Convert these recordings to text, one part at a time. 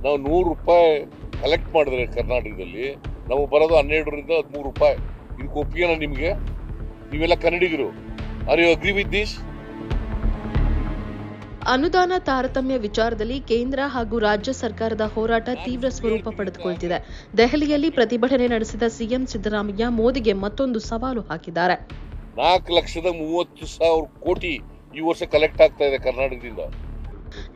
ನಾವು 100 ರೂಪಾಯಿ ಕಲೆಕ್ಟ್ ಮಾಡಿದ್ರೆ ಕರ್ನಾಟಕದಲ್ಲಿ ನಮಗೆ ಬರೋದು 12ರಿಂದ 13 ರೂಪಾಯಿ. ಇದಕ್ಕೆ ಒಪ್ಪಿಗೆನಾ ನಿಮಗೆ? ನೀವೆಲ್ಲ ಕನ್ನಡಿಗರು. Are you agree with this? ಅನುದಾನ ತಾರತಮ್ಯ ವಿಚಾರದಲ್ಲಿ ಕೇಂದ್ರ ಹಾಗೂ ರಾಜ್ಯ ಸರ್ಕಾರದ ಹೋರಾಟ ತೀವ್ರ ಸ್ವರೂಪ ಪಡೆದುಕೊಳ್ತಿದೆ. ದೆಹಲಿಯಲ್ಲಿ ಪ್ರತಿಭಟನೆ ನಡೆಸಿದ ಸಿಎಂ ಸಿದ್ದರಾಮಯ್ಯ ಮೋದಿಗೆ ಮತ್ತೊಂದು ಸವಾಲು ಹಾಕಿದ್ದಾರೆ. 4,30,000 ಕೋಟಿ ಈ ವರ್ಷ ಕಲೆಕ್ಟ್ ಆಗ್ತಾ ಇದೆ ಕರ್ನಾಟಕದಿಂದ.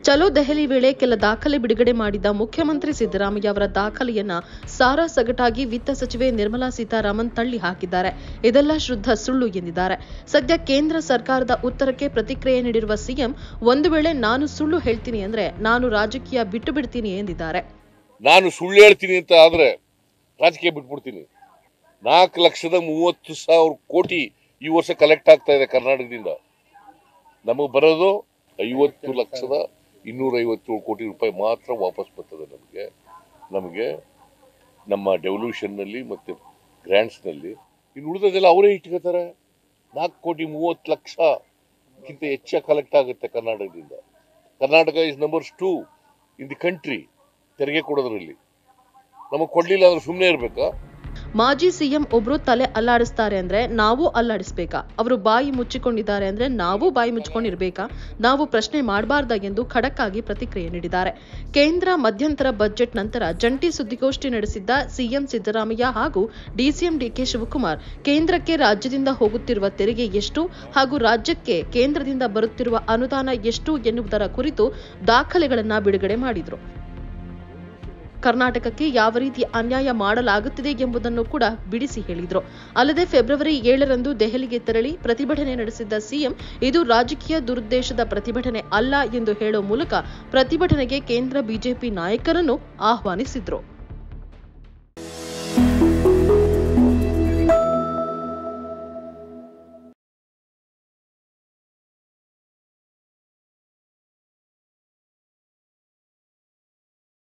ಚಲೋ ದೆಹಲಿ ವೇಳೆ ಕೆಲ ದಾಖಲೆ ಬಿಡುಗಡೆ ಮಾಡಿದ ಮುಖ್ಯಮಂತ್ರಿ ಸಿದ್ದರಾಮಯ್ಯ ಅವರ ದಾಖಲೆಯನ್ನ ಸಾರಾಸಗಟಾಗಿ ವಿತ್ತ ಸಚಿವೆ ನಿರ್ಮಲಾ ಸೀತಾರಾಮನ್ ತಳ್ಳಿ ಹಾಕಿದ್ದಾರೆ. ಇದೆಲ್ಲ ಶುದ್ಧ ಸುಳ್ಳು ಎಂದಿದ್ದಾರೆ. ಸದ್ಯ ಕೇಂದ್ರ ಸರ್ಕಾರದ ಉತ್ತರಕ್ಕೆ ಪ್ರತಿಕ್ರಿಯೆ ನೀಡಿರುವ ಸಿಎಂ, ಒಂದು ವೇಳೆ ನಾನು ಸುಳ್ಳು ಹೇಳ್ತೀನಿ ಅಂದ್ರೆ ನಾನು ರಾಜಕೀಯ ಬಿಟ್ಟು ಬಿಡ್ತೀನಿ ಎಂದಿದ್ದಾರೆ. ನಾನು ಸುಳ್ಳು ಹೇಳ್ತೀನಿ ಅಂತ ಆದ್ರೆ ರಾಜಕೀಯ ಬಿಟ್ಬಿಡ್ತೀನಿ. 4,30,000 ಕೋಟಿ ಈ ವರ್ಷ ಕಲೆಕ್ಟ್ ಆಗ್ತಾ ಇದೆ ಕರ್ನಾಟಕದಿಂದ. ನಮಗೆ ಬರೋದು 50,257 ಕೋಟಿ ರೂಪಾಯಿ ಮಾತ್ರ ವಾಪಸ್ ಬರ್ತದೆ ನಮಗೆ ನಮ್ಮ ಡೆವಲ್ಯೂಷನ್ನಲ್ಲಿ ಮತ್ತು ಗ್ರ್ಯಾಂಟ್ಸ್ನಲ್ಲಿ. ಇನ್ನು ಉಳಿದದೆಲ್ಲ ಅವರೇ ಇಟ್ಕೋತಾರೆ. 4,30,00,000 ಹೆಚ್ಚಾಗಿ ಕಲೆಕ್ಟ್ ಆಗುತ್ತೆ ಕರ್ನಾಟಕದಿಂದ. Karnataka is number 2 in the country ತೆರಿಗೆ ಕೊಡೋದ್ರಲ್ಲಿ. ನಮಗೆ ಕೊಡ್ಲಿಲ್ಲ ಅಂದ್ರೆ ಸುಮ್ಮನೆ ಇರಬೇಕಾ? ಮಾಜಿ ಸಿಎಂ ಒಬ್ರು ತಲೆ ಅಲ್ಲಾಡಿಸ್ತಾರೆ ಅಂದ್ರೆ ನಾವು ಅಲ್ಲಾಡಿಸ್ಬೇಕಾ? ಅವರು ಬಾಯಿ ಮುಚ್ಚಿಕೊಂಡಿದ್ದಾರೆ ಅಂದ್ರೆ ನಾವು ಬಾಯಿ ಮುಚ್ಚಿಕೊಂಡಿರ್ಬೇಕಾ? ನಾವು ಪ್ರಶ್ನೆ ಮಾಡಬಾರ್ದಾ ಎಂದು ಖಡಕ್ ಆಗಿ ಪ್ರತಿಕ್ರಿಯೆ ನೀಡಿದ್ದಾರೆ. ಕೇಂದ್ರ ಮಧ್ಯಂತರ ಬಜೆಟ್ ನಂತರ ಜಂಟಿ ಸುದ್ದಿಗೋಷ್ಠಿ ನಡೆಸಿದ್ದ ಸಿಎಂ ಸಿದ್ದರಾಮಯ್ಯ ಹಾಗೂ ಡಿಸಿಎಂ ಡಿಕೆ ಶಿವಕುಮಾರ್ ಕೇಂದ್ರಕ್ಕೆ ರಾಜ್ಯದಿಂದ ಹೋಗುತ್ತಿರುವ ತೆರಿಗೆ ಎಷ್ಟು ಹಾಗೂ ರಾಜ್ಯಕ್ಕೆ ಕೇಂದ್ರದಿಂದ ಬರುತ್ತಿರುವ ಅನುದಾನ ಎಷ್ಟು ಎನ್ನುವುದರ ಕುರಿತು ದಾಖಲೆಗಳನ್ನು ಬಿಡುಗಡೆ ಮಾಡಿದರು. ಕರ್ನಾಟಕಕ್ಕೆ ಯಾವ ರೀತಿ ಅನ್ಯಾಯ ಮಾಡಲಾಗುತ್ತಿದೆ ಎಂಬುದನ್ನು ಕೂಡ ಬಿಡಿಸಿ ಹೇಳಿದರು. ಅಲ್ಲದೆ ಫೆಬ್ರವರಿ 7ರಂದು ದೆಹಲಿಗೆ ತೆರಳಿ ಪ್ರತಿಭಟನೆ ನಡೆಸಿದ್ದ ಸಿಎಂ, ಇದು ರಾಜಕೀಯ ದುರುದ್ದೇಶದ ಪ್ರತಿಭಟನೆ ಅಲ್ಲ ಎಂದು ಹೇಳುವ ಮೂಲಕ ಪ್ರತಿಭಟನೆಗೆ ಕೇಂದ್ರ ಬಿಜೆಪಿ ನಾಯಕರನ್ನು ಆಹ್ವಾನಿಸಿದ್ರು.